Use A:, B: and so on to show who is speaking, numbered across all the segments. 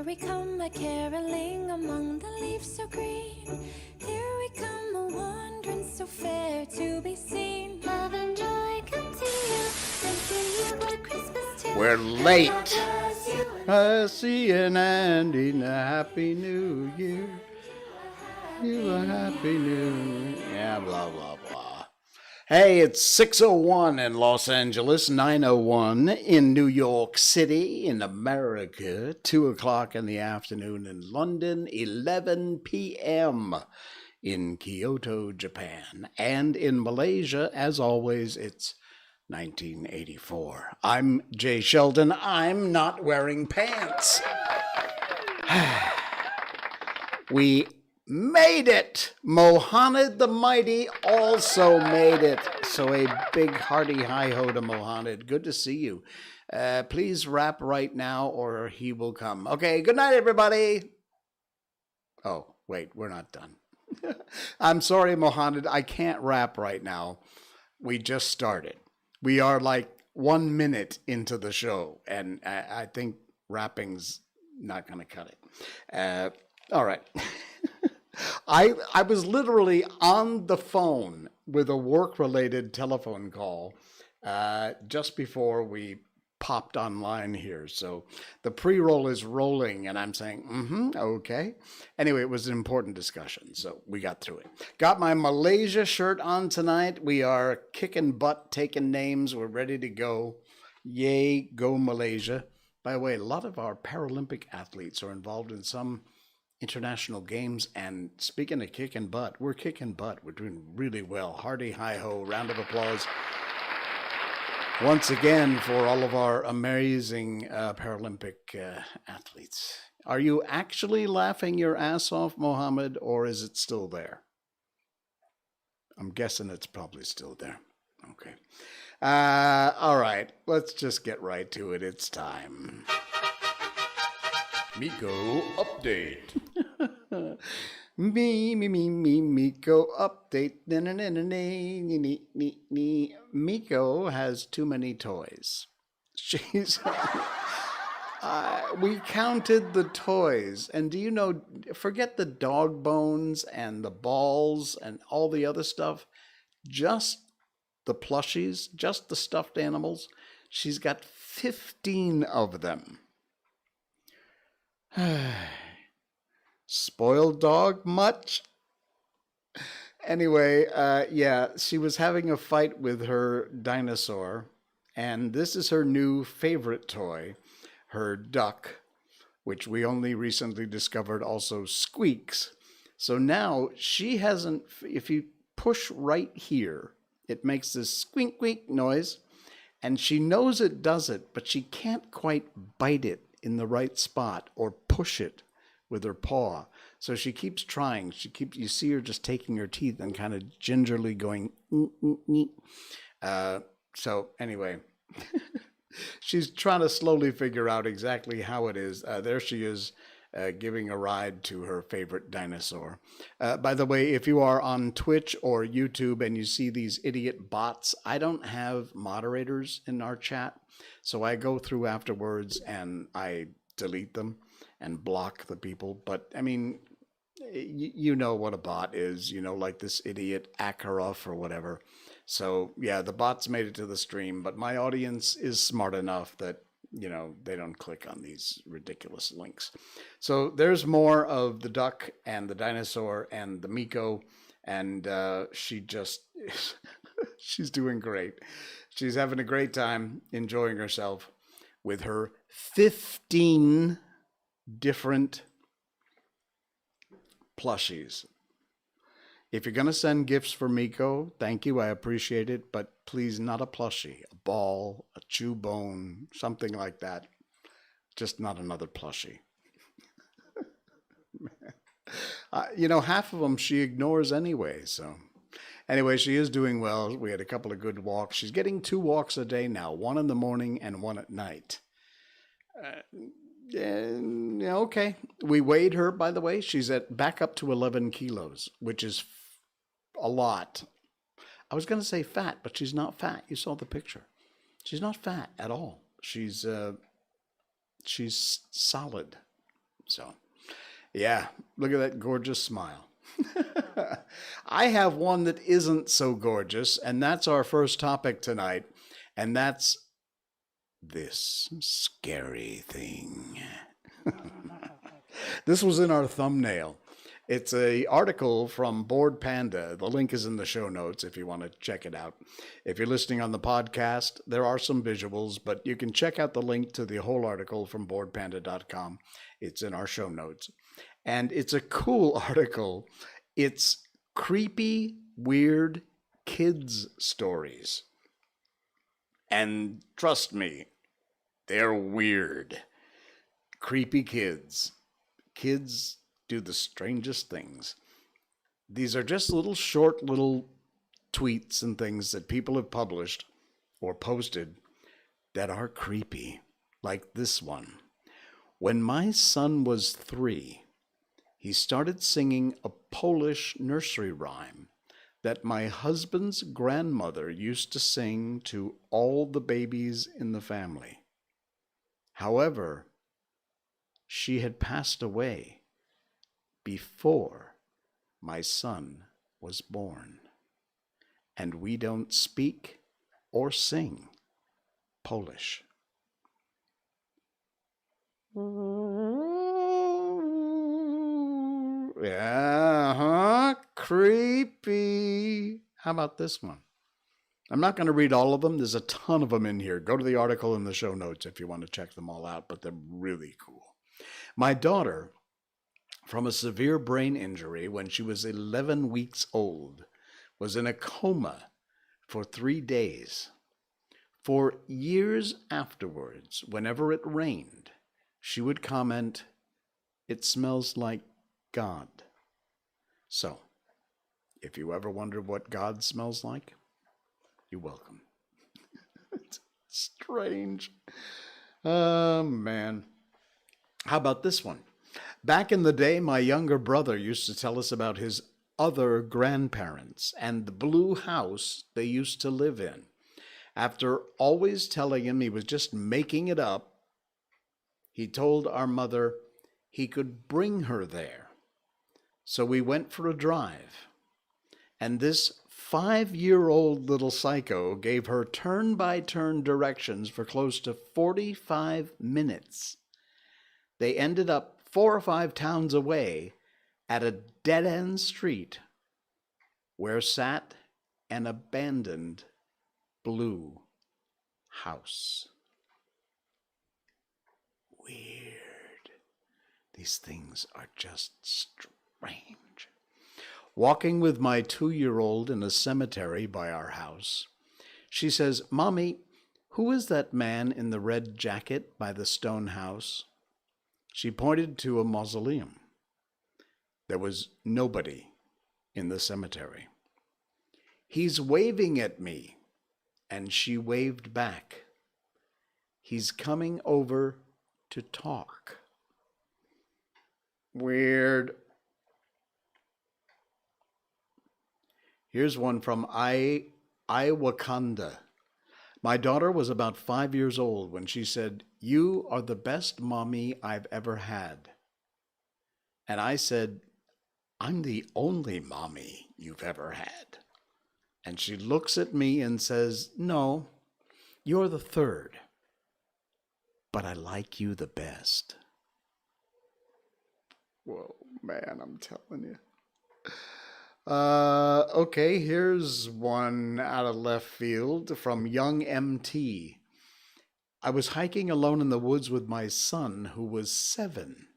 A: we come a-caroling among the leaves so green. Here we come a-wandering so fair to be seen. Love and joy come to you, and to you what Christmas too.
B: We're late. See and Andy, a happy new year. You a happy new year. Yeah, blah, blah, blah. Hey, it's 6:01 in Los Angeles, 9:01 in New York City, in America, 2 o'clock in the afternoon in London, 11 p.m. in Kyoto, Japan, and in Malaysia, as always, it's 1984. I'm Jay Sheldon. I'm not wearing pants. We made it! Mohaned the Mighty also made it. So a big hearty hi-ho to Mohaned. Good to see you. Please rap right now or he will come. Okay, good night, everybody. Oh, wait, we're not done. I'm sorry, Mohaned. I can't rap right now. We just started. We are like 1 minute into the show, and I think rapping's not going to cut it. All right. I was literally on the phone with a work-related telephone call just before we popped online here. So the pre-roll is rolling, and I'm saying, okay. Anyway, it was an important discussion, so we got through it. Got my Malaysia shirt on tonight. We are kicking butt, taking names. We're ready to go. Yay, go Malaysia. By the way, a lot of our Paralympic athletes are involved in some international games, and speaking of kicking butt, we're kicking butt. We're doing really well. Hearty hi-ho, round of applause once again for all of our amazing Paralympic athletes. Are you actually laughing your ass off, Mohammed, or is it still there? I'm guessing it's probably still there. Okay. All right, let's just get right to it. It's time. Miko update. Miko update. Miko has too many toys. She's. We counted the toys, and do you know? Forget the dog bones and the balls and all the other stuff. Just the plushies, just the stuffed animals. She's got 15 of them. Spoiled dog much? Anyway, yeah, she was having a fight with her dinosaur, and this is her new favorite toy, her duck, which we only recently discovered also squeaks. So now she hasn't, if you push right here, it makes this squeak squeak noise, and she knows it does it, but she can't quite bite it in the right spot or push it with her paw. So she keeps trying. You see her just taking her teeth and kind of gingerly going, so anyway, she's trying to slowly figure out exactly how it is. There she is, giving a ride to her favorite dinosaur. By the way, if you are on Twitch or YouTube and you see these idiot bots, I don't have moderators in our chat. So I go through afterwards and I delete them and block the people. But I mean, you know what a bot is, like this idiot Akarov or whatever. So yeah, the bots made it to the stream, but my audience is smart enough that, they don't click on these ridiculous links. So there's more of the duck and the dinosaur and the Miko, and she just, she's doing great. She's having a great time, enjoying herself with her 15 different plushies. If you're going to send gifts for Miko, thank you, I appreciate it, but please not a plushie, a ball, a chew bone, something like that. Just not another plushie. Half of them she ignores anyway, so... Anyway, she is doing well. We had a couple of good walks. She's getting 2 walks a day now, 1 in the morning and 1 at night. Okay. We weighed her, by the way. She's back up to 11 kilos, which is a lot. I was going to say fat, but she's not fat. You saw the picture. She's not fat at all. She's solid. So, yeah, look at that gorgeous smile. I have one that isn't so gorgeous, and that's our first topic tonight, and that's this scary thing. This was in our thumbnail. It's a article from Board Panda. The link is in the show notes if you want to check it out. If you're listening on the podcast, there are some visuals, but you can check out the link to the whole article from boardpanda.com. It's in our show notes. And it's a cool article. It's creepy, weird kids' stories. And trust me, they're weird. Creepy kids. Kids do the strangest things. These are just short little tweets and things that people have published or posted that are creepy, like this one. When my son was 3, he started singing a Polish nursery rhyme that my husband's grandmother used to sing to all the babies in the family. However, she had passed away before my son was born, and we don't speak or sing Polish. Yeah, creepy. How about this one? I'm not going to read all of them. There's a ton of them in here. Go to the article in the show notes if you want to check them all out, but they're really cool. My daughter, from a severe brain injury when she was 11 weeks old, was in a coma for 3 days. For years afterwards, whenever it rained, she would comment, "It smells like God." So, if you ever wondered what God smells like, you're welcome. It's strange. Oh, man. How about this one? Back in the day, my younger brother used to tell us about his other grandparents and the blue house they used to live in. After always telling him he was just making it up, he told our mother he could bring her there. So we went for a drive. And this 5-year-old little psycho gave her turn-by-turn directions for close to 45 minutes. They ended up 4 or 5 towns away at a dead-end street where sat an abandoned blue house. Weird. These things are just strange. Walking with my 2-year-old in a cemetery by our house, she says, "Mommy, who is that man in the red jacket by the stone house?" She pointed to a mausoleum. There was nobody in the cemetery. "He's waving at me," and she waved back. "He's coming over to talk." Weird. Here's one from Iwakanda. My daughter was about 5 years old when she said, "You are the best mommy I've ever had." And I said, "I'm the only mommy you've ever had." And she looks at me and says, "No, you're the third, but I like you the best." Whoa, man, I'm telling you. Okay, here's one out of left field from Young MT. I was hiking alone in the woods with my son, who was 7.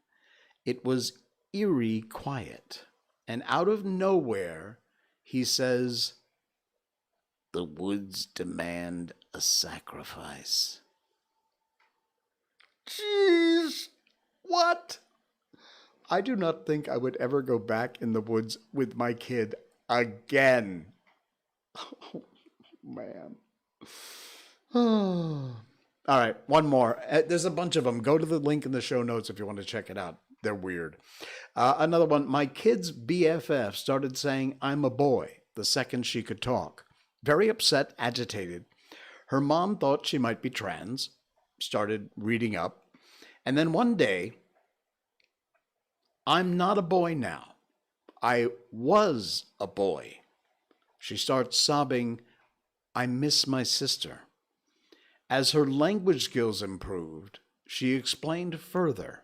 B: It was eerie quiet, and out of nowhere, he says, "The woods demand a sacrifice." Jeez, what? I do not think I would ever go back in the woods with my kid again. Oh, man. All right, one more. There's a bunch of them. Go to the link in the show notes if you want to check it out. They're weird. Another one. My kid's BFF started saying, "I'm a boy," the second she could talk. Very upset, agitated. Her mom thought she might be trans, started reading up. And then one day, I'm not a boy now. I was a boy. She starts sobbing, I miss my sister. As her language skills improved, she explained further.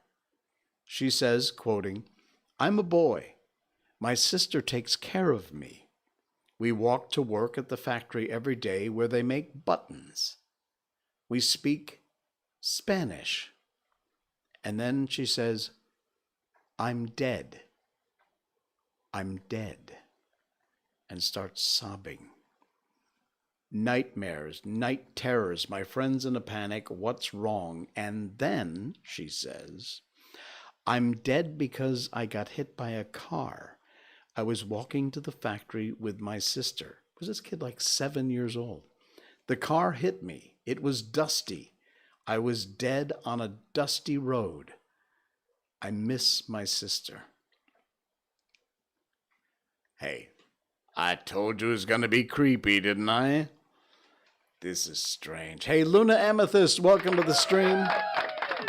B: She says, quoting, I'm a boy. My sister takes care of me. We walk to work at the factory every day where they make buttons. We speak Spanish. And then she says, I'm dead. I'm dead. And starts sobbing. Nightmares, night terrors, my friend's in a panic, what's wrong? And then, she says, I'm dead because I got hit by a car. I was walking to the factory with my sister. Was this kid like 7 years old? The car hit me. It was dusty. I was dead on a dusty road. I miss my sister. Hey, I told you it was going to be creepy, didn't I? This is strange. Hey, Luna Amethyst, welcome to the stream.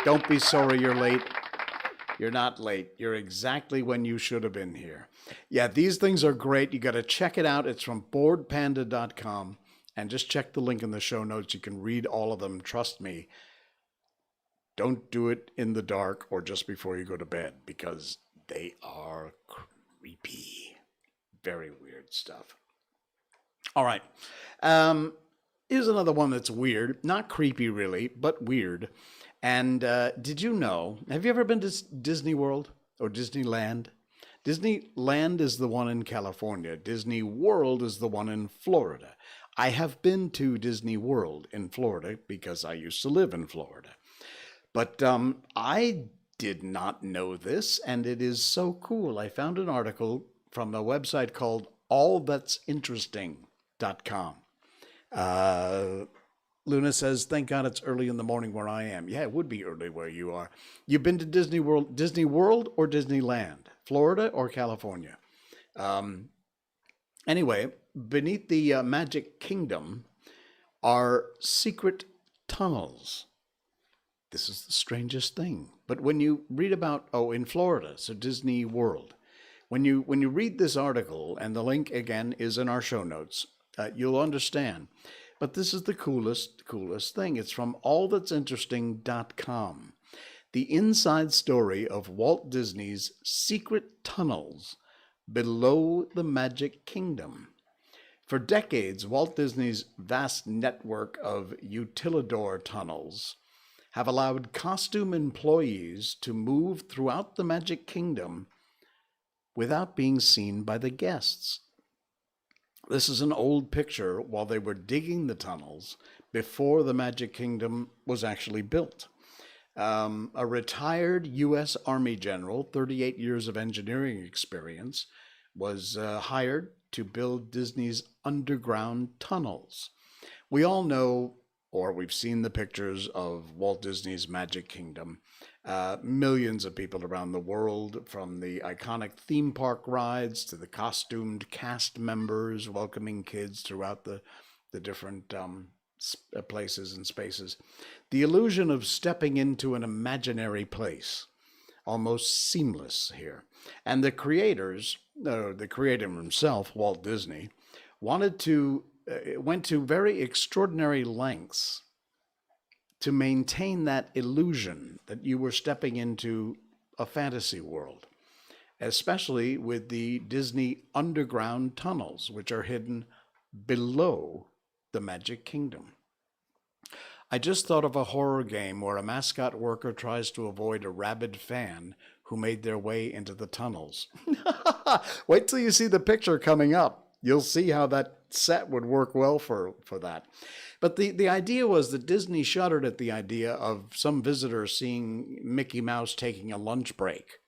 B: Don't be sorry you're late. You're not late. You're exactly when you should have been here. Yeah, these things are great. You got to check it out. It's from boardpanda.com. And just check the link in the show notes. You can read all of them. Trust me. Don't do it in the dark or just before you go to bed because they are creepy. Very weird stuff. All right. Here's another one that's weird. Not creepy, really, but weird. And did you know, have you ever been to Disney World or Disneyland? Disneyland is the one in California. Disney World is the one in Florida. I have been to Disney World in Florida because I used to live in Florida. But I did not know this, and it is so cool. I found an article from a website called allthat'sinteresting.com. Luna says, thank God it's early in the morning where I am. Yeah, it would be early where you are. You've been to Disney World or Disneyland? Florida or California? Anyway, beneath the Magic Kingdom are secret tunnels. This is the strangest thing. But when you read about, in Florida, so Disney World, when you read this article, and the link again is in our show notes, you'll understand. But this is the coolest thing. It's from allthat'sinteresting.com. The inside story of Walt Disney's secret tunnels below the Magic Kingdom. For decades, Walt Disney's vast network of utilidor tunnels have allowed costume employees to move throughout the Magic Kingdom without being seen by the guests. This is an old picture while they were digging the tunnels before the Magic Kingdom was actually built. A retired U.S. Army general, 38 years of engineering experience, was hired to build Disney's underground tunnels. We all know, or we've seen the pictures of Walt Disney's Magic Kingdom. Millions of people around the world, from the iconic theme park rides to the costumed cast members welcoming kids throughout the different places and spaces. The illusion of stepping into an imaginary place, almost seamless here. And the creator himself, Walt Disney, went to very extraordinary lengths to maintain that illusion that you were stepping into a fantasy world, especially with the Disney underground tunnels, which are hidden below the Magic Kingdom. I just thought of a horror game where a mascot worker tries to avoid a rabid fan who made their way into the tunnels. Wait till you see the picture coming up. You'll see how that set would work well for that. But the idea was that Disney shuddered at the idea of some visitor seeing Mickey Mouse taking a lunch break,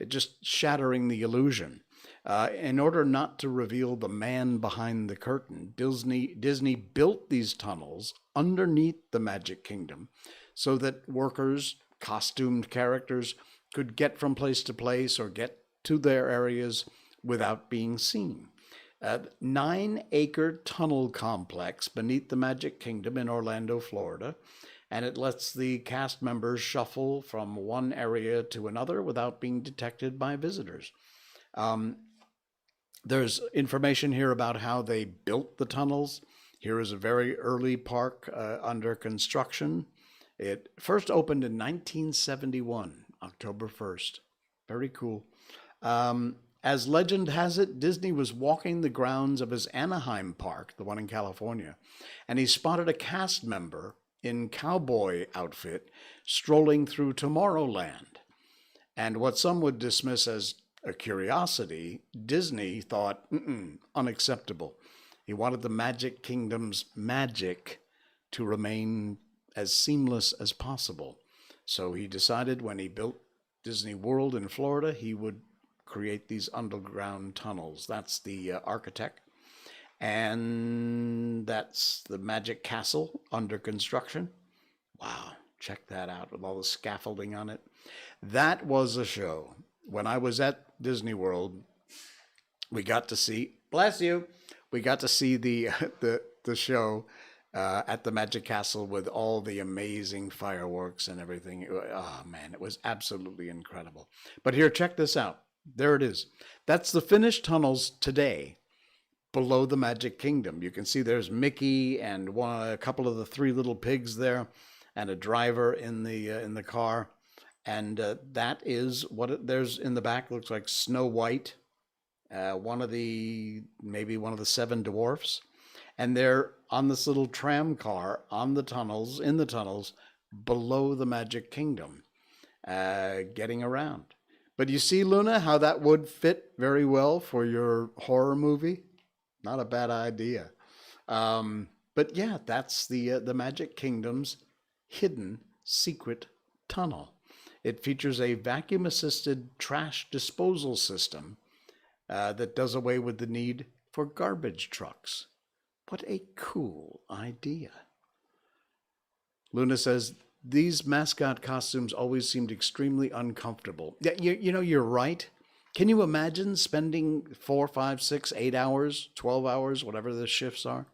B: just shattering the illusion. In order not to reveal the man behind the curtain, Disney built these tunnels underneath the Magic Kingdom so that workers, costumed characters, could get from place to place or get to their areas without being seen. 9-acre tunnel complex beneath the Magic Kingdom in Orlando, Florida, and it lets the cast members shuffle from one area to another without being detected by visitors. Um, there's information here about how they built the tunnels. Here is a very early park under construction. It first opened in 1971, October 1st. Very cool. As legend has it, Disney was walking the grounds of his Anaheim park, the one in California, and he spotted a cast member in cowboy outfit strolling through Tomorrowland. And what some would dismiss as a curiosity, Disney thought, unacceptable. He wanted the Magic Kingdom's magic to remain as seamless as possible. So he decided when he built Disney World in Florida, he would create these underground tunnels. That's the architect. And that's the Magic Castle under construction. Wow, check that out with all the scaffolding on it. That was a show. When I was at Disney World, we got to see, bless you, we got to see the show at the Magic Castle with all the amazing fireworks and everything. Oh man, it was absolutely incredible. But here, check this out. There it is. That's the finished tunnels today below the Magic Kingdom. You can see there's Mickey and a couple of the three little pigs there, and a driver in the car. And that is what there's in the back. Looks like Snow White, maybe one of the seven dwarfs, and they're on this little tram car on the tunnels, in the tunnels below the Magic Kingdom, getting around. But you see, Luna, how that would fit very well for your horror movie. Not a bad idea. But yeah, that's the Magic Kingdom's hidden secret tunnel. It features a vacuum-assisted trash disposal system that does away with the need for garbage trucks. What a cool idea. Luna says, these mascot costumes always seemed extremely uncomfortable. Yeah, you know, you're right. Can you imagine spending 4, 5, 6, 8 hours, 12 hours, whatever the shifts are,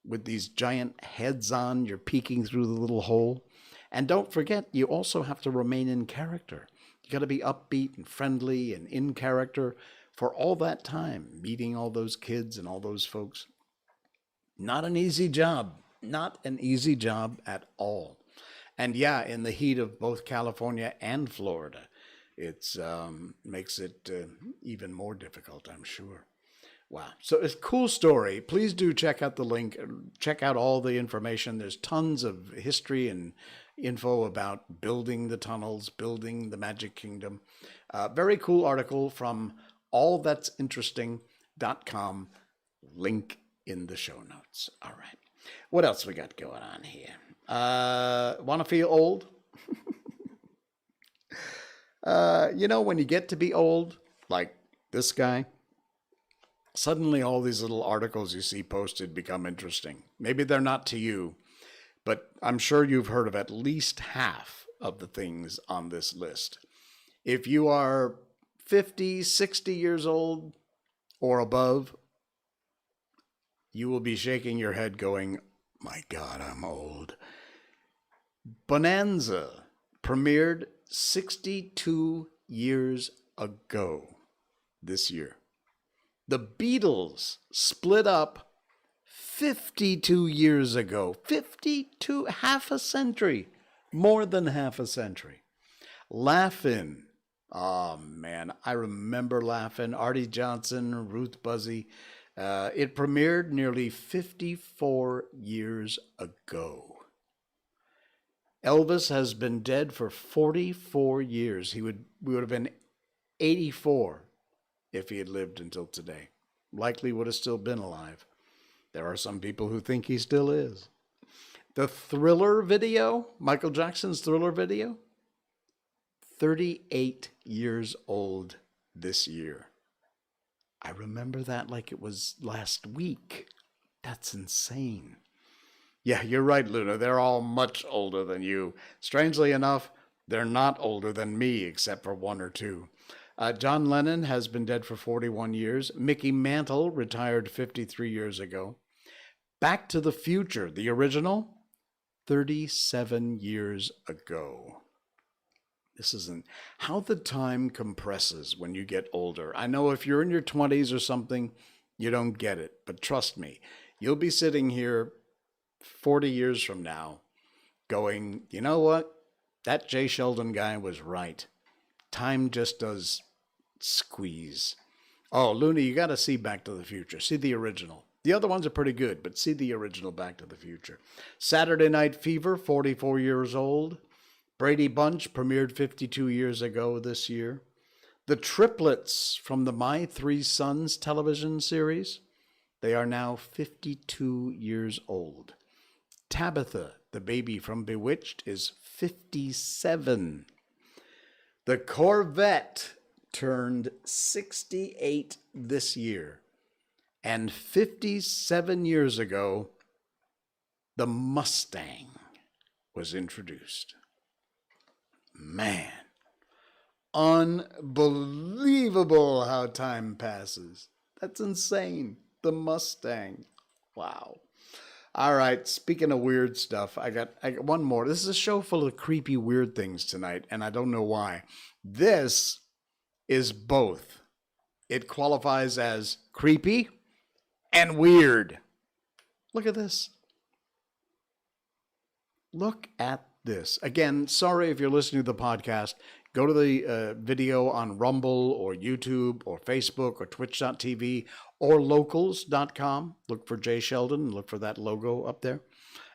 B: with these giant heads on, you're peeking through the little hole? And don't forget, you also have to remain in character. You got to be upbeat and friendly and in character for all that time, meeting all those kids and all those folks. Not an easy job. Not an easy job at all. And yeah, in the heat of both California and Florida, it makes it even more difficult, I'm sure. Wow. So it's a cool story. Please do check out the link. Check out all the information. There's tons of history and info about building the tunnels, building the Magic Kingdom. Very cool article from allthat'sinteresting.com. Link in the show notes. All right. What else we got going on here? Want to feel old? You know, when you get to be old, like this guy, suddenly all these little articles you see posted become interesting. Maybe they're not to you, but I'm sure you've heard of at least half of the things on this list. If you are 50, 60 years old or above, you will be shaking your head going, my God, I'm old. Bonanza premiered 62 years ago this year. The Beatles split up 52 years ago. 52, half a century, more than half a century. Laugh-In. Oh, man, I remember Laugh-In. Artie Johnson, Ruth Buzzy. It premiered nearly 54 years ago. Elvis has been dead for 44 years. We would have been 84 if he had lived until today. Likely would have still been alive. There are some people who think he still is. The Thriller video, Michael Jackson's Thriller video, 38 years old this year. I remember that like it was last week. That's insane. Yeah, you're right, Luna. They're all much older than you. Strangely enough, they're not older than me, except for one or two. John Lennon has been dead for 41 years. Mickey Mantle retired 53 years ago. Back to the Future, the original, 37 years ago. This isn't how the time compresses when you get older. I know if you're in your 20s or something, you don't get it. But trust me, you'll be sitting here 40 years from now going, you know what? That Jay Sheldon guy was right. Time just does squeeze. Oh, Luna, you got to see Back to the Future. See the original. The other ones are pretty good, but see the original Back to the Future. Saturday Night Fever, 44 years old. Brady Bunch premiered 52 years ago this year. The triplets from the My Three Sons television series, they are now 52 years old. Tabitha, the baby from Bewitched, is 57. The Corvette turned 68 this year. And 57 years ago, the Mustang was introduced. Man, unbelievable how time passes. That's insane. The Mustang. Wow. All right, speaking of weird stuff, I got one more. This is a show full of creepy, weird things tonight, and I don't know why. This is both. It qualifies as creepy and weird. Look at this. Look at this. Again, sorry if you're listening to the podcast. Go to the video on Rumble or YouTube or Facebook or Twitch.tv or locals.com. Look for Jay Sheldon. Look for that logo up there.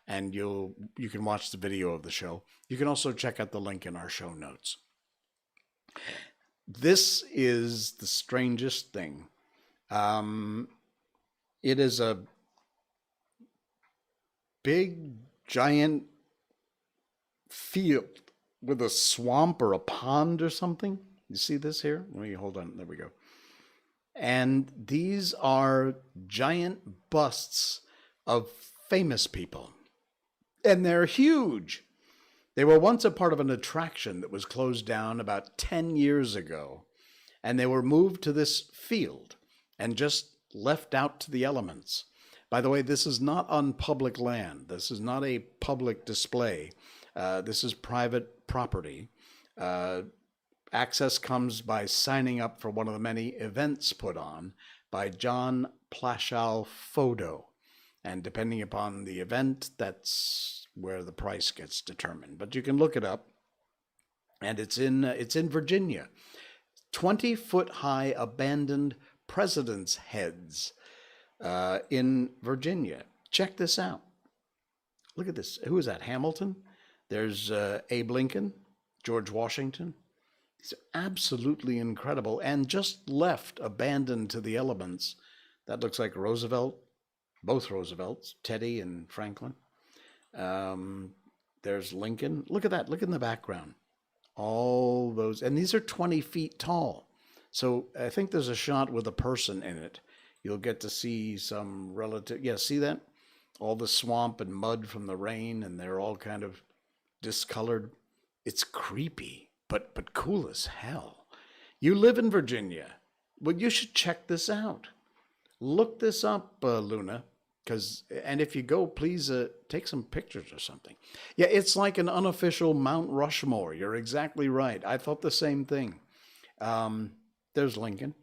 B: And you can watch the video of the show. You can also check out the link in our show notes. This is the strangest thing. It is a big, giant field with a swamp or a pond or something. You see this here? Let me hold on. There we go. And these are giant busts of famous people. And they're huge. They were once a part of an attraction that was closed down about 10 years ago. And they were moved to this field and just left out to the elements. By the way, this is not on public land. This is not a public display. This is private property. Access comes by signing up for one of the many events put on by John Plashal Photo. And depending upon the event, that's where the price gets determined. But you can look it up. And it's in Virginia. 20-foot high abandoned president's heads in Virginia. Check this out. Look at this. Who is that? Hamilton? There's Abe Lincoln, George Washington. These are absolutely incredible and just left abandoned to the elements. That looks like Roosevelt, both Roosevelts, Teddy and Franklin. There's Lincoln. Look at that. Look in the background. All those, and these are 20 feet tall. So I think there's a shot with a person in it. You'll get to see some relative, yeah, see that? All the swamp and mud from the rain, and they're all kind of discolored. It's creepy, but cool as hell. You live in Virginia. Well, you should check this out. Look this up, Luna. And if you go, please take some pictures or something. Yeah, it's like an unofficial Mount Rushmore. You're exactly right. I thought the same thing. There's Lincoln.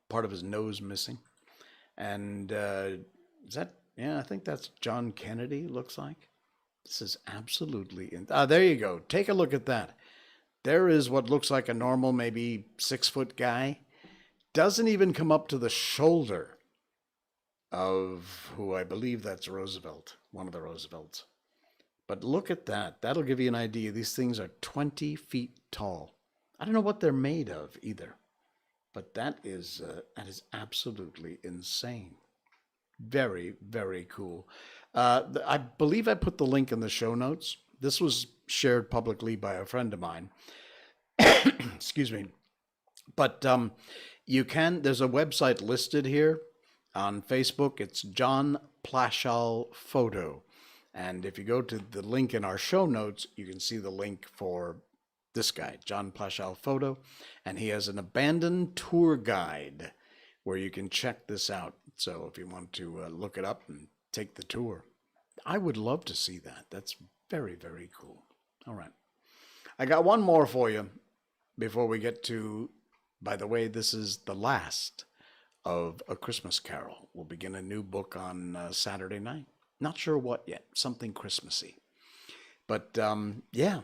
B: Part of his nose missing. And is that, yeah, I think that's John Kennedy, looks like. This is absolutely, there you go. Take a look at that. There is what looks like a normal, maybe 6-foot guy. Doesn't even come up to the shoulder of who I believe that's Roosevelt, one of the Roosevelts. But look at that. That'll give you an idea. These things are 20 feet tall. I don't know what they're made of either, but that is absolutely insane. Very, very cool. I believe I put the link in the show notes. This was shared publicly by a friend of mine. Excuse me. But there's a website listed here. On Facebook, it's John Plashal Photo. And if you go to the link in our show notes, you can see the link for this guy, John Plashal Photo. And he has an abandoned tour guide where you can check this out. So if you want to look it up and take the tour. I would love to see that. That's very, very cool. All right. I got one more for you before we get to, by the way, this is the last of A Christmas Carol. We'll begin a new book on Saturday night. Not sure what yet, something Christmassy. But yeah,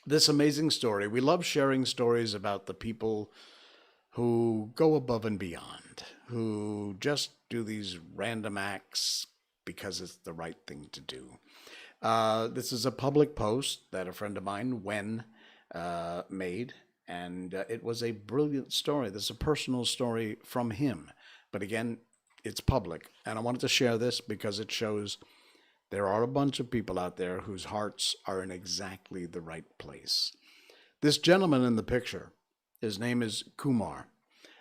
B: this amazing story. We love sharing stories about the people who go above and beyond, who just do these random acts because it's the right thing to do. This is a public post that a friend of mine, Wen, made, and it was a brilliant story. This is a personal story from him, but again, it's public, and I wanted to share this because it shows there are a bunch of people out there whose hearts are in exactly the right place. This gentleman in the picture, his name is Kumar,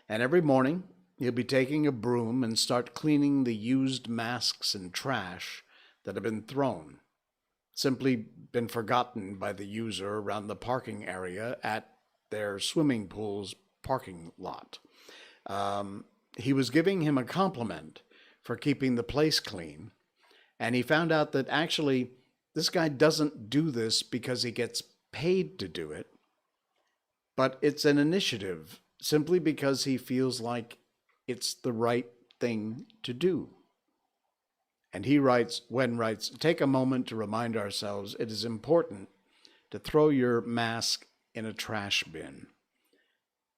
B: and every morning he'll be taking a broom and start cleaning the used masks and trash that have been thrown, simply been forgotten by the user around the parking area at their swimming pool's parking lot. He was giving him a compliment for keeping the place clean, and he found out that actually this guy doesn't do this because he gets paid to do it, but it's an initiative simply because he feels like it's the right thing to do. And he writes, take a moment to remind ourselves it is important to throw your mask in a trash bin.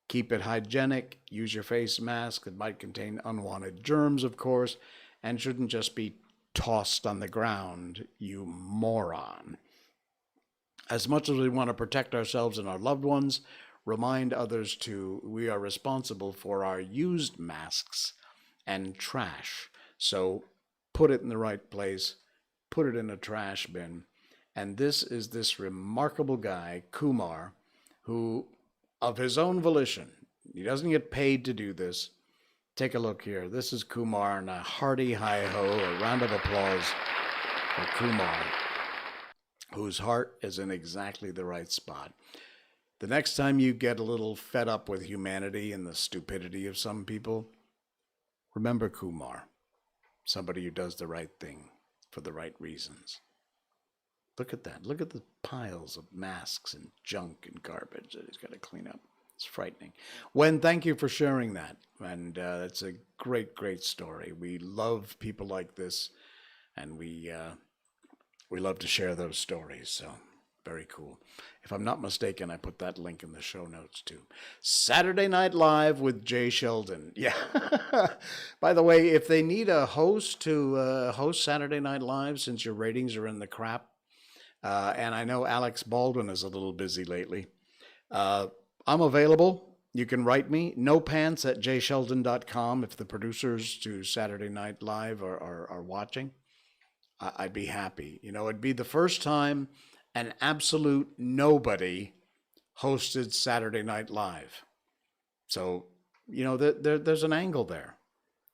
B: Keep it hygienic, use your face mask. It might contain unwanted germs, of course, and shouldn't just be tossed on the ground, you moron. As much as we want to protect ourselves and our loved ones, remind others too, we are responsible for our used masks and trash. So put it in the right place, put it in a trash bin. And this is this remarkable guy, Kumar, who, of his own volition, he doesn't get paid to do this. Take a look here. This is Kumar, and a hearty hi-ho, a round of applause for Kumar, whose heart is in exactly the right spot. The next time you get a little fed up with humanity and the stupidity of some people, remember Kumar, somebody who does the right thing for the right reasons. Look at that. Look at the piles of masks and junk and garbage that he's got to clean up. It's frightening. Wen, thank you for sharing that. And it's a great, great story. We love people like this, and we love to share those stories. So very cool. If I'm not mistaken, I put that link in the show notes too. Saturday Night Live with Jay Sheldon. Yeah. By the way, if they need a host to host Saturday Night Live, since your ratings are in the crap, and I know Alex Baldwin is a little busy lately, I'm available. You can write me, NoPants at jsheldon.com if the producers to Saturday Night Live are watching. I'd be happy. You know, it'd be the first time an absolute nobody hosted Saturday Night Live. So, you know, there's an angle there.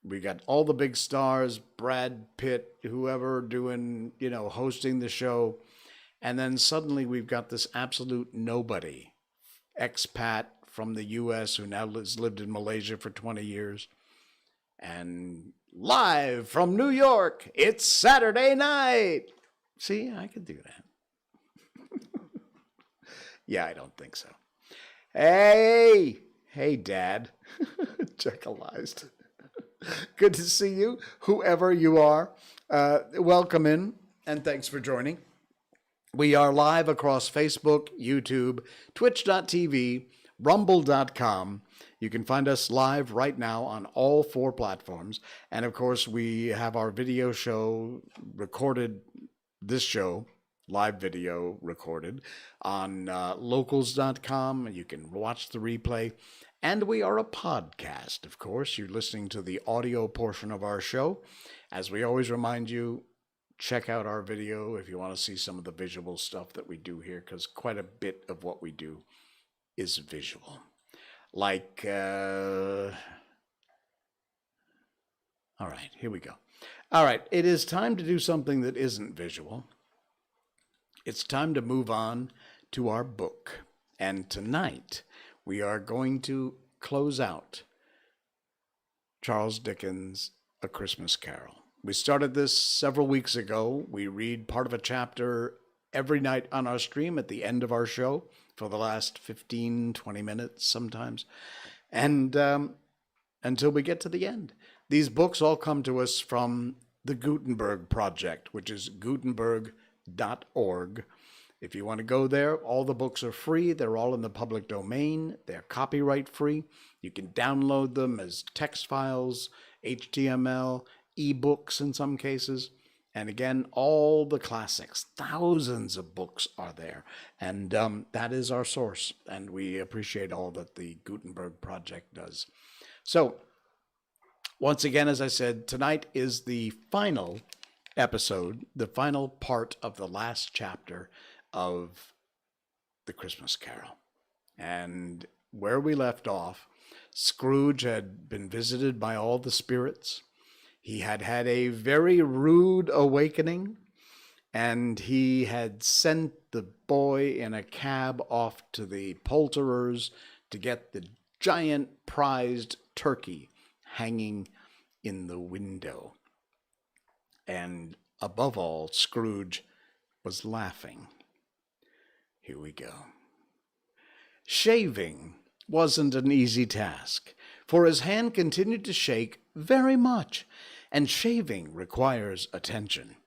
B: We got all the big stars, Brad Pitt, whoever doing, you know, hosting the show. And then suddenly we've got this absolute nobody, expat from the U.S. who now has lived in Malaysia for 20 years. And live from New York, it's Saturday night. See, I could do that. Yeah, I don't think so. Hey, Dad. Jekyllized. Good to see you, whoever you are. Welcome in, and thanks for joining. We are live across Facebook, YouTube, Twitch.tv, Rumble.com. You can find us live right now on all 4 platforms. And of course, we have our video show recorded, this show, live video recorded on locals.com. You can watch the replay. And we are a podcast, of course. You're listening to the audio portion of our show. As we always remind you, check out our video if you want to see some of the visual stuff that we do here, because quite a bit of what we do is visual. Like, all right, here we go. All right, it is time to do something that isn't visual. It's time to move on to our book. And tonight, we are going to close out Charles Dickens' A Christmas Carol. We started this several weeks ago. We read part of a chapter every night on our stream at the end of our show for the last 15, 20 minutes sometimes. And until we get to the end. These books all come to us from the Gutenberg Project, which is gutenberg.org. If you want to go there, all the books are free. They're all in the public domain. They're copyright free. You can download them as text files, HTML, ebooks in some cases. And again, all the classics, thousands of books are there. And that is our source. And we appreciate all that the Gutenberg Project does. So, once again, as I said, tonight is the final episode, the final part of the last chapter of The Christmas Carol. And where we left off, Scrooge had been visited by all the spirits. He had had a very rude awakening, and he had sent the boy in a cab off to the poulterer's to get the giant prized turkey hanging in the window. And above all, Scrooge was laughing. Here we go. Shaving wasn't an easy task, for his hand continued to shake very much, and shaving requires attention,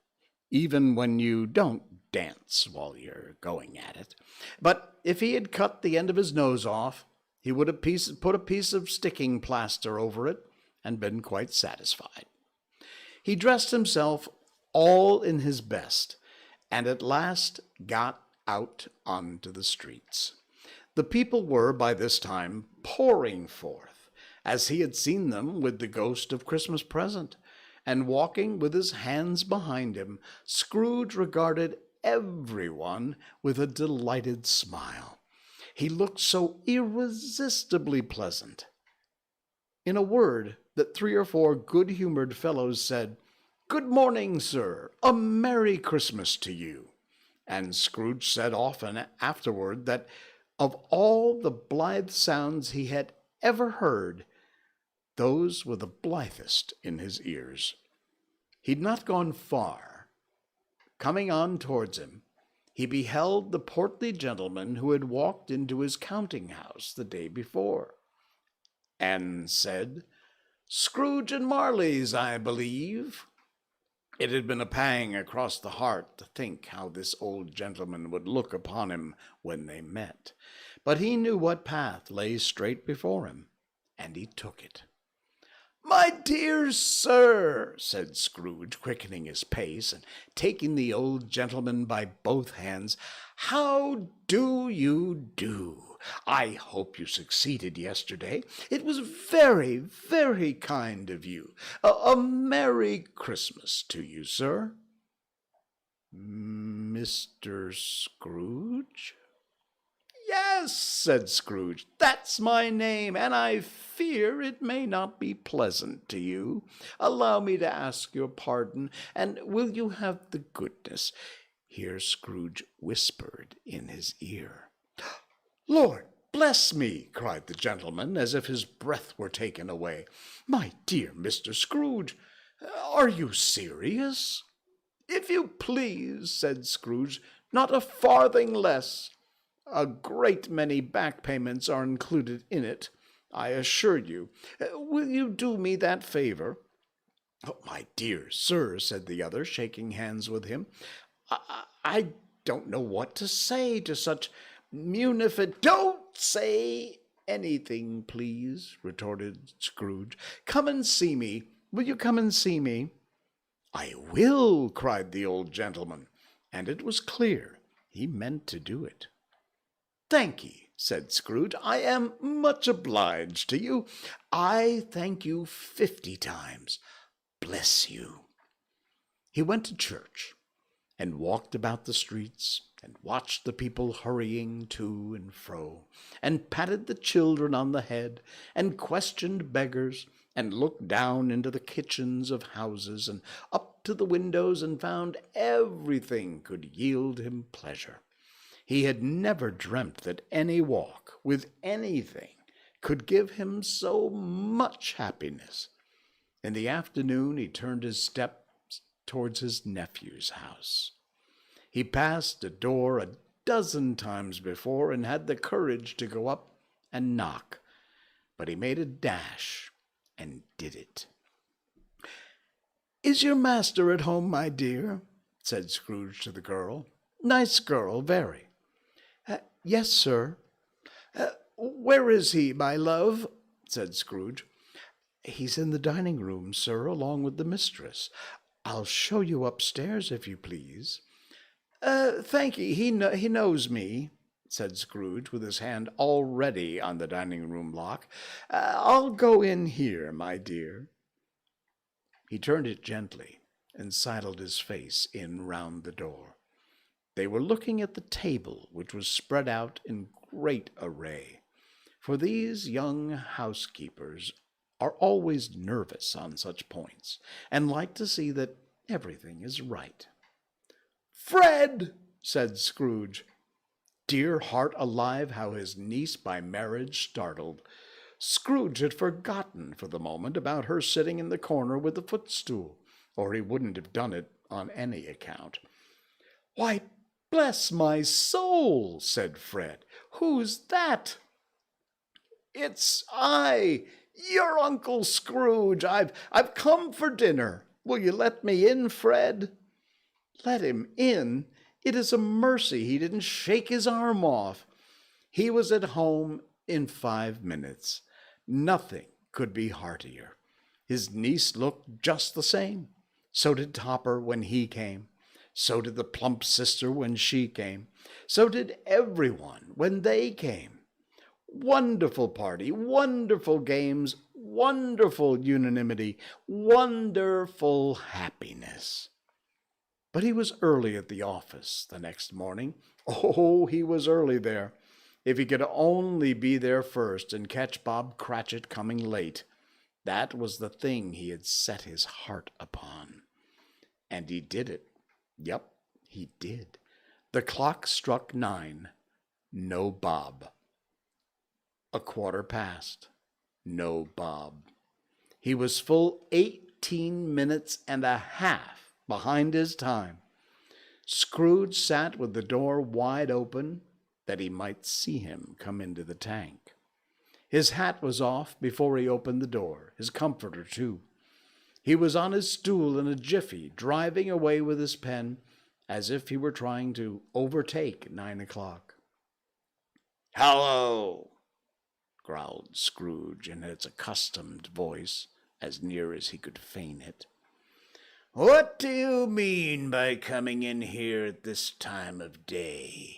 B: even when you don't dance while you're going at it. But if he had cut the end of his nose off, he would have put a piece of sticking plaster over it and been quite satisfied. He dressed himself all in his best, and at last got out onto the streets. The people were, by this time, pouring forth, as he had seen them with the ghost of Christmas present, and walking with his hands behind him, Scrooge regarded everyone with a delighted smile. He looked so irresistibly pleasant. In a word, that 3 or 4 good-humored fellows said, "Good morning, sir. A Merry Christmas to you." And Scrooge said often afterward that of all the blithe sounds he had ever heard, those were the blithest in his ears. He'd not gone far. Coming on towards him, he beheld the portly gentleman who had walked into his counting-house the day before, and said, "Scrooge and Marley's, I believe." It had been a pang across the heart to think how this old gentleman would look upon him when they met, but he knew what path lay straight before him, and he took it. "My dear sir," said Scrooge, quickening his pace and taking the old gentleman by both hands, "how do you do? I hope you succeeded yesterday. It was very, very kind of you. A Merry Christmas to you, sir." "Mr. Scrooge?" "Yes," said Scrooge, "that's my name, and I fear it may not be pleasant to you. Allow me to ask your pardon, and will you have the goodness—" Here Scrooge whispered in his ear. "Lord bless me!" cried the gentleman, as if his breath were taken away. "My dear Mr. Scrooge, are you serious?" "If you please," said Scrooge, "not a farthing less. A great many back payments are included in it, I assure you. Will you do me that favor?" "Oh, my dear sir," said the other, shaking hands with him, I don't know what to say to such munificent—" "Don't say anything, please," retorted Scrooge. "Come and see me. Will you come and see me?" "I will," cried the old gentleman, and it was clear he meant to do it. "Thank'ee," said Scrooge. "I am much obliged to you. I thank you 50 times. Bless you." He went to church, and walked about the streets, and watched the people hurrying to and fro, and patted the children on the head, and questioned beggars, and looked down into the kitchens of houses, and up to the windows, and found everything could yield him pleasure. He had never dreamt that any walk with anything could give him so much happiness. In the afternoon he turned his step towards his nephew's house. He passed a door a dozen times before and had the courage to go up and knock, but he made a dash and did it. "Is your master at home, my dear?" said Scrooge to the girl. "Nice girl, very." "Yes, sir." "Where is he, my love?" said Scrooge. "He's in the dining room, sir, along with the mistress. I'll show you upstairs, if you please." "Thank ye, he knows me," said Scrooge, with his hand already on the dining room lock. "I'll go in here, my dear." He turned it gently and sidled his face in round the door. They were looking at the table, which was spread out in great array, for these young housekeepers are always nervous on such points, and like to see that everything is right. "Fred!" said Scrooge. Dear heart alive, how his niece by marriage startled. Scrooge had forgotten for the moment about her sitting in the corner with the footstool, or he wouldn't have done it on any account. "Why, bless my soul!" said Fred. "Who's that?" "It's I, your Uncle Scrooge. I've come for dinner. Will you let me in, Fred?" Let him in? It is a mercy he didn't shake his arm off. He was at home in 5 minutes. Nothing could be heartier. His niece looked just the same. So did Topper when he came. So did the plump sister when she came. So did everyone when they came. Wonderful party, wonderful games, wonderful unanimity, wonderful happiness. But he was early at the office the next morning. Oh, he was early there. If he could only be there first and catch Bob Cratchit coming late, that was the thing he had set his heart upon. And he did it. Yep, he did. The clock struck 9. No Bob. A quarter past. No Bob. He was full 18 minutes and a half behind his time. Scrooge sat with the door wide open that he might see him come into the tank. His hat was off before he opened the door, his comforter too. He was on his stool in a jiffy, driving away with his pen as if he were trying to overtake 9 o'clock. "Hello!" growled Scrooge in his accustomed voice, as near as he could feign it. "What do you mean by coming in here at this time of day?"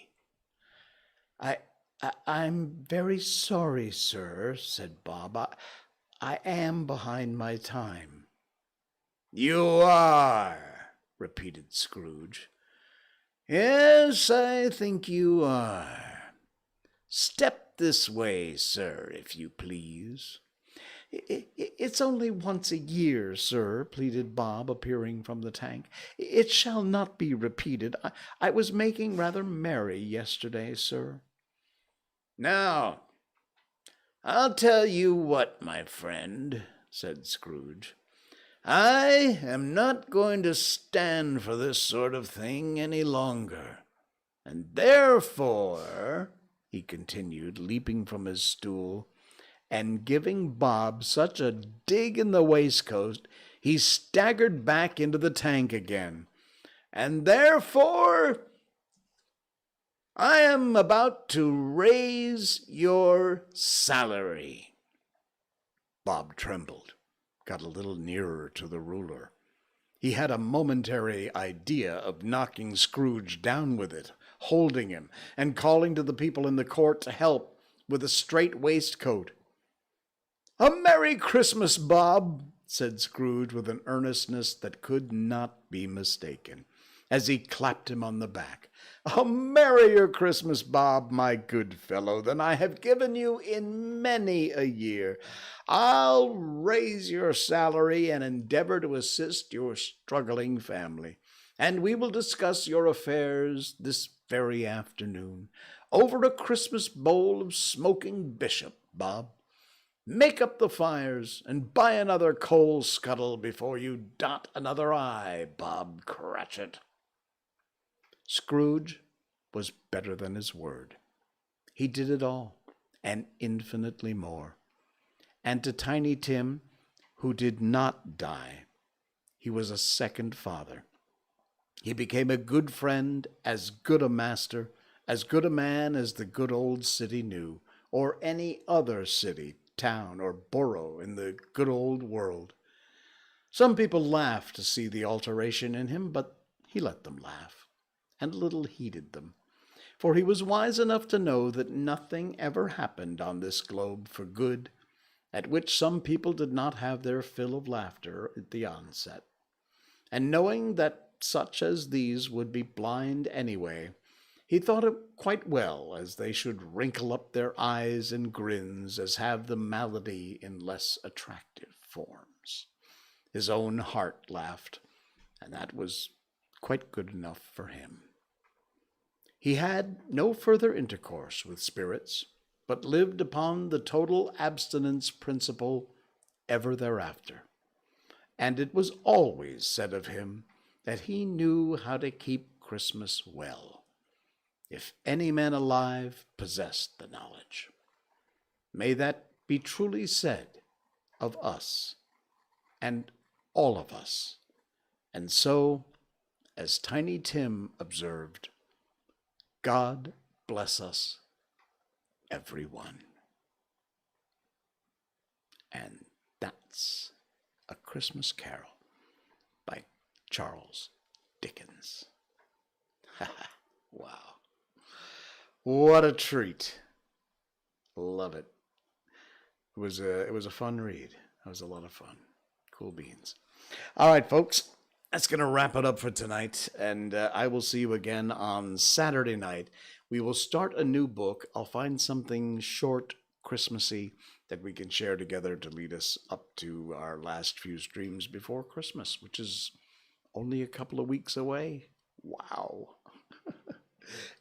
B: I'm very sorry, sir," said Bob. I am behind my time." "You are," repeated Scrooge. "Yes, I think you are. Step this way, sir, if you please." It's only once a year, sir," pleaded Bob, appearing from the tank. "It shall not be repeated. I was making rather merry yesterday, sir." "Now, I'll tell you what, my friend," said Scrooge. "I am not going to stand for this sort of thing any longer. And therefore," he continued, leaping from his stool, and giving Bob such a dig in the waistcoat, he staggered back into the tank again. "And therefore, I am about to raise your salary." Bob trembled, got a little nearer to the ruler. He had a momentary idea of knocking Scrooge down with it, holding him, and calling to the people in the court to help with a straight waistcoat. "A Merry Christmas, Bob," said Scrooge with an earnestness that could not be mistaken, as he clapped him on the back. "A merrier Christmas, Bob, my good fellow, than I have given you in many a year. I'll raise your salary and endeavor to assist your struggling family, and we will discuss your affairs this very afternoon, over a Christmas bowl of smoking bishop, Bob. Make up the fires and buy another coal scuttle before you dot another I, Bob Cratchit. Scrooge was better than his word. He did it all, and infinitely more. And to Tiny Tim, who did not die, he was a second father. He became a good friend, as good a master, as good a man as the good old city knew, or any other city, town, or borough in the good old world. Some people laughed to see the alteration in him, but he let them laugh, and little heeded them, for he was wise enough to know that nothing ever happened on this globe for good, at which some people did not have their fill of laughter at the onset. And knowing that such as these would be blind anyway, he thought it quite well as they should wrinkle up their eyes and grins as have the malady in less attractive forms. His own heart laughed, and that was quite good enough for him. He had no further intercourse with spirits, but lived upon the total abstinence principle ever thereafter. And it was always said of him that he knew how to keep Christmas well, if any man alive possessed the knowledge. May that be truly said of us, and all of us. And so, as Tiny Tim observed, God bless us, everyone. And that's A Christmas Carol by Charles Dickens. Wow. What a treat. Love it. It was a fun read. It was a lot of fun. Cool beans. All right, folks. That's going to wrap it up for tonight, and I will see you again on Saturday night. We will start a new book. I'll find something short, Christmassy, that we can share together to lead us up to our last few streams before Christmas, which is only a couple of weeks away. Wow.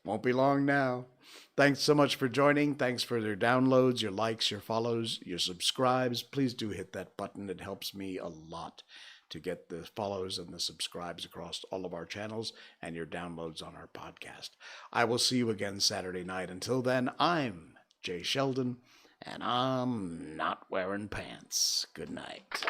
B: Won't be long now. Thanks so much for joining. Thanks for your downloads, your likes, your follows, your subscribes. Please do hit that button. It helps me a lot to get the follows and the subscribes across all of our channels and your downloads on our podcast. I will see you again Saturday night. Until then, I'm Jay Sheldon, and I'm not wearing pants. Good night.